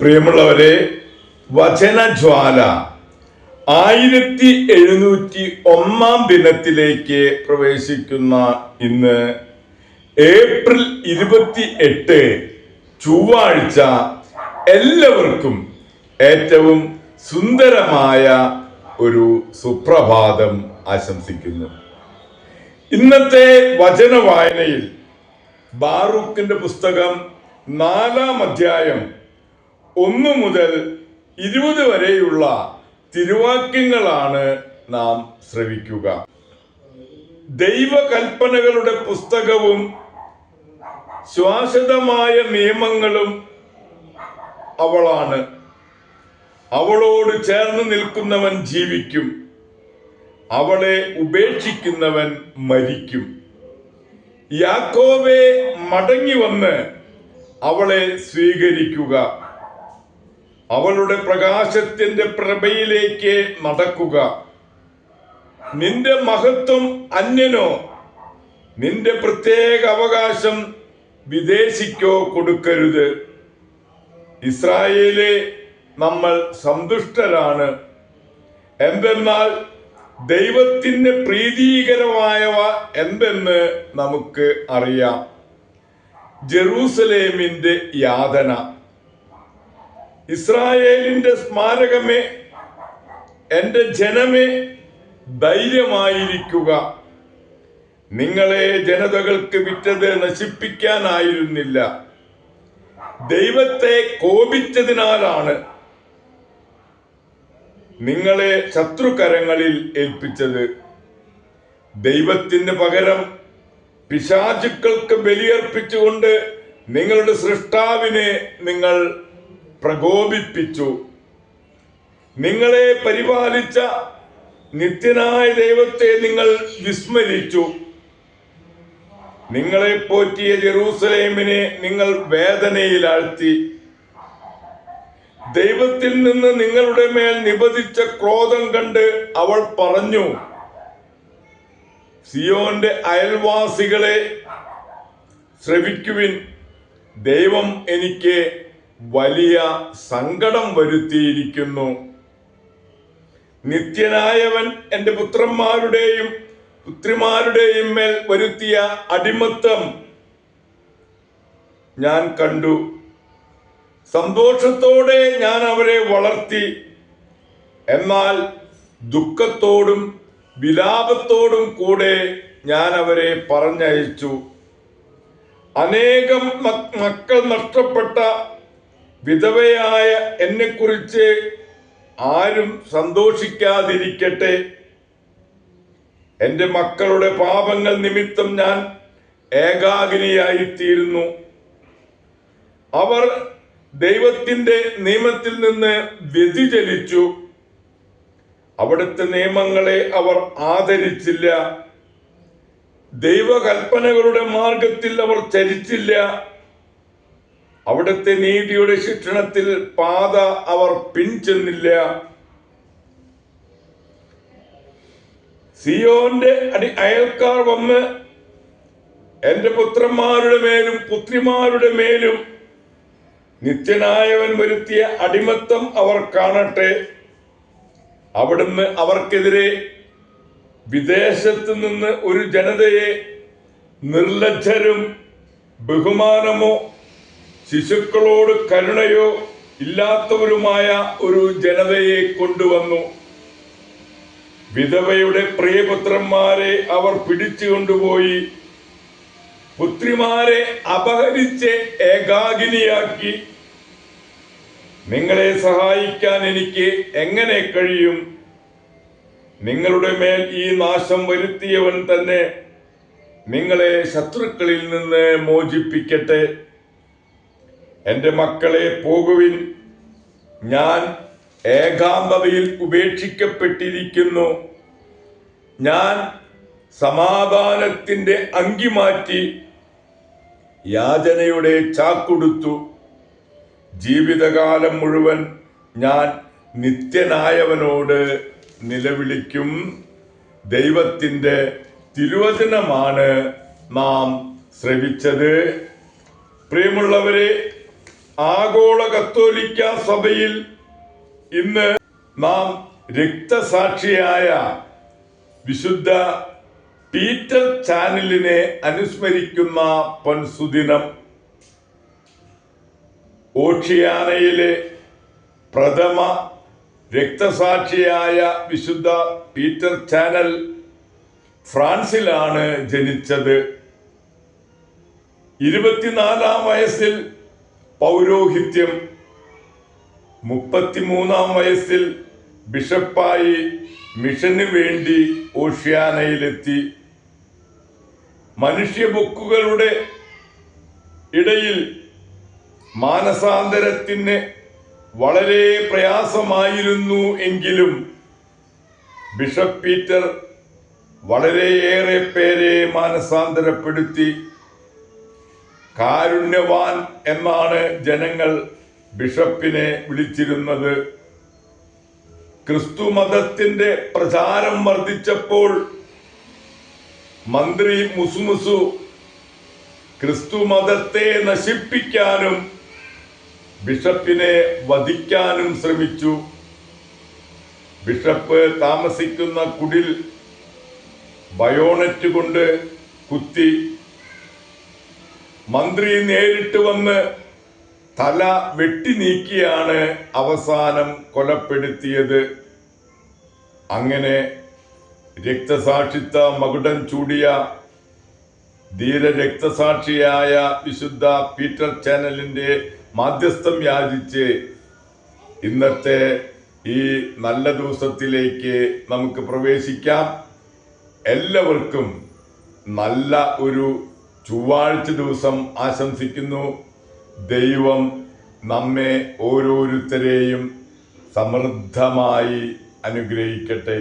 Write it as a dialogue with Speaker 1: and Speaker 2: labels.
Speaker 1: പ്രിയമുള്ളവരെ, വചനജ്വാല 1701 ദിനത്തിലേക്ക് പ്രവേശിക്കുന്ന ഇന്ന് ഏപ്രിൽ 28 ചൊവ്വാഴ്ച എല്ലാവർക്കും ഏറ്റവും സുന്ദരമായ ഒരു സുപ്രഭാതം ആശംസിക്കുന്നു. ഇന്നത്തെ വചന വായനയിൽ ബാറൂക്കിന്റെ പുസ്തകം 4-ാം അധ്യായം 1 മുതൽ 20 വരെയുള്ള തിരുവാക്യങ്ങളാണ് നാം ശ്രവിക്കുക. ദൈവകൽപ്പനകളുടെ പുസ്തകവും ശാശ്വതമായ നിയമങ്ങളും അവളാണ്. അവളോട് ചേർന്ന് നിൽക്കുന്നവൻ ജീവിക്കും, അവളെ ഉപേക്ഷിക്കുന്നവൻ മരിക്കും. യാക്കോബേ, മടങ്ങി വന്ന് അവളെ സ്വീകരിക്കുക, അവളുടെ പ്രകാശത്തിന്റെ പ്രഭയിലേക്ക് നടക്കുക. നിന്റെ മഹത്വം അന്യനോ നിന്റെ പ്രത്യേക അവകാശം വിദേശിക്കോ കൊടുക്കരുത്. ഇസ്രായേലേ, നമ്മൾ സന്തുഷ്ടരാണ്. എന്തെന്നാൽ ദൈവത്തിന് പ്രീതികരമായവ എന്തെന്ന് നമുക്ക് അറിയാം. ജെറൂസലേമിന്റെ യാതന. ഇസ്രായേലിന്റെ സ്മാരകമേ, എൻ്റെ ജനമേ, ധൈര്യമായിരിക്കുക. നിങ്ങളെ ജനതകൾക്ക് വിറ്റത് നശിപ്പിക്കാനായിരുന്നില്ല, ദൈവത്തെ കോപിച്ചതിനാലാണ് നിങ്ങളെ ശത്രുകരങ്ങളിൽ ഏൽപ്പിച്ചത്. ദൈവത്തിന് പകരം പിശാചുക്കൾക്ക് ബലിയർപ്പിച്ചുകൊണ്ട് നിങ്ങളുടെ സൃഷ്ടാവിനെ നിങ്ങൾ പ്രകോപിപ്പിച്ചു. നിങ്ങളെ പരിപാലിച്ച നിത്യനായ ദൈവത്തെ നിങ്ങൾ വിസ്മരിച്ചു. നിങ്ങളെ പോറ്റിയ ജെറൂസലേമിനെ നിങ്ങൾ വേദനയിലാഴ്ത്തി. ദൈവത്തിൽ നിന്ന് നിങ്ങളുടെ മേൽ നിപതിച്ച ക്രോധം കണ്ട് അവൾ പറഞ്ഞു, സിയോന്റെ അയൽവാസികളെ ശ്രവിക്കുവിൻ, ദൈവം എനിക്ക് വലിയ സങ്കടം വരുത്തിയിരിക്കുന്നു. നിത്യനായവൻ എൻ്റെ പുത്രന്മാരുടെയും പുത്രിമാരുടെയും മേൽ വരുത്തിയ അടിമത്തം ഞാൻ കണ്ടു. സന്തോഷത്തോടെ ഞാൻ അവരെ വളർത്തി, എന്നാൽ ദുഃഖത്തോടും വിലാപത്തോടും കൂടെ ഞാൻ അവരെ പറഞ്ഞയച്ചു. അനേകം മക്കൾ നഷ്ടപ്പെട്ട വിധവയായ എന്നെക്കുറിച്ച് ആരും സന്തോഷിക്കാതിരിക്കട്ടെ. എൻ്റെ മക്കളുടെ പാപങ്ങൾ നിമിത്തം ഞാൻ ഏകാകിനിയായിത്തീരുന്നു. അവർ ദൈവത്തിൻ്റെ നിയമത്തിൽ നിന്ന് വ്യതിചലിച്ചു, അവിടുത്തെ നിയമങ്ങളെ അവർ ആദരിച്ചില്ല. ദൈവകൽപ്പനകളുടെ മാർഗത്തിൽ അവർ ചരിച്ചില്ല. അവിടുത്തെ നീതിയുടെ ശിക്ഷണത്തിൽ പാത അവർ പിൻചെന്നില്ല. സിയോന്റെ അയൽക്കാർ വന്ന് എൻ്റെ പുത്രന്മാരുടെ മേലും പുത്രിമാരുടെ മേലും നിത്യനായവൻ വരുത്തിയ അടിമത്തം അവർ കാണട്ടെ. അവിടുന്ന് അവർക്കെതിരെ വിദേശത്ത് നിന്ന് ഒരു ജനതയെ, നിർലജ്ജരും ബഹുമാനമോ ശിശുക്കളോട് കരുണയോ ഇല്ലാത്തവരുമായ ഒരു ജനതയെ കൊണ്ടുവന്നു. വിധവയുടെ പ്രിയപുത്രന്മാരെ അവർ പിടിച്ചു കൊണ്ടുപോയി, പുത്രിമാരെ അപഹരിച്ച് ഏകാകിനിയാക്കി. നിങ്ങളെ സഹായിക്കാൻ എനിക്ക് എങ്ങനെ കഴിയും? നിങ്ങളുടെ മേൽ ഈ നാശം വരുത്തിയവൻ തന്നെ നിങ്ങളെ ശത്രുക്കളിൽ നിന്ന് മോചിപ്പിക്കട്ടെ. എൻ്റെ മക്കളെ, പോകുവിൻ, ഞാൻ ഏകാന്തതയിൽ ഉപേക്ഷിക്കപ്പെട്ടിരിക്കുന്നു. ഞാൻ സമാധാനത്തിൻ്റെ അങ്കി മാറ്റി യാചനയുടെ ചാക്കുടുത്തു. ജീവിതകാലം മുഴുവൻ ഞാൻ നിത്യനായവനോട് നിലവിളിക്കും. ദൈവത്തിൻ്റെ തിരുവചനമാണ് നാം ശ്രവിച്ചത്. പ്രിയമുള്ളവരെ, ആഗോള കത്തോലിക്ക സഭയിൽ ഇന്ന് നാം രക്തസാക്ഷിയായ വിശുദ്ധ പീറ്റർ ചാനലിനെ അനുസ്മരിക്കുന്ന പൊൻസുദിനം. ഓഷ്യാനയിലെ പ്രഥമ രക്തസാക്ഷിയായ വിശുദ്ധ പീറ്റർ ചാനൽ ഫ്രാൻസിലാണ് ജനിച്ചത്. 24-ാം വയസ്സിൽ പൗരോഹിത്യം, 33-ാം വയസ്സിൽ ബിഷപ്പായി മിഷന് വേണ്ടി ഓഷ്യാനയിലെത്തി. മനുഷ്യബുക്കുകളുടെ ഇടയിൽ മാനസാന്തരത്തിന് വളരെ പ്രയാസമായിരുന്നു എങ്കിലും ബിഷപ്പ് പീറ്റർ വളരെയേറെ പേരെ മാനസാന്തരപ്പെടുത്തി. കാരുണ്യവാൻ എന്നാണ് ജനങ്ങൾ ബിഷപ്പിനെ വിളിച്ചിരുന്നത്. ക്രിസ്തു മതത്തിന്റെ പ്രചാരം വർദ്ധിച്ചപ്പോൾ മന്ത്രി മുസുമുസു ക്രിസ്തു മതത്തെ നശിപ്പിക്കാനും ബിഷപ്പിനെ വധിക്കാനും ശ്രമിച്ചു. ബിഷപ്പ് താമസിക്കുന്ന കുടിൽ ബയോണറ്റ് കൊണ്ട് കുത്തി. മന്ത്രി നേരിട്ട് വന്ന് തല വെട്ടി നീക്കിയാണ് അവസാനം കൊലപ്പെടുത്തിയത്. അങ്ങനെ രക്തസാക്ഷിത്വ മകുടം ചൂടിയ ധീര രക്തസാക്ഷിയായ വിശുദ്ധ പീറ്റർ ചാനലിന്റെ മാധ്യസ്ഥം യാചിച്ച് ഇന്നത്തെ ഈ നല്ല ദിവസത്തിലേക്ക് നമുക്ക് പ്രവേശിക്കാം. എല്ലാവർക്കും നല്ല ഒരു ചൊവ്വാഴ്ച ദിവസം ആശംസിക്കുന്നു. ദൈവം നമ്മെ ഓരോരുത്തരെയും സമൃദ്ധമായി അനുഗ്രഹിക്കട്ടെ.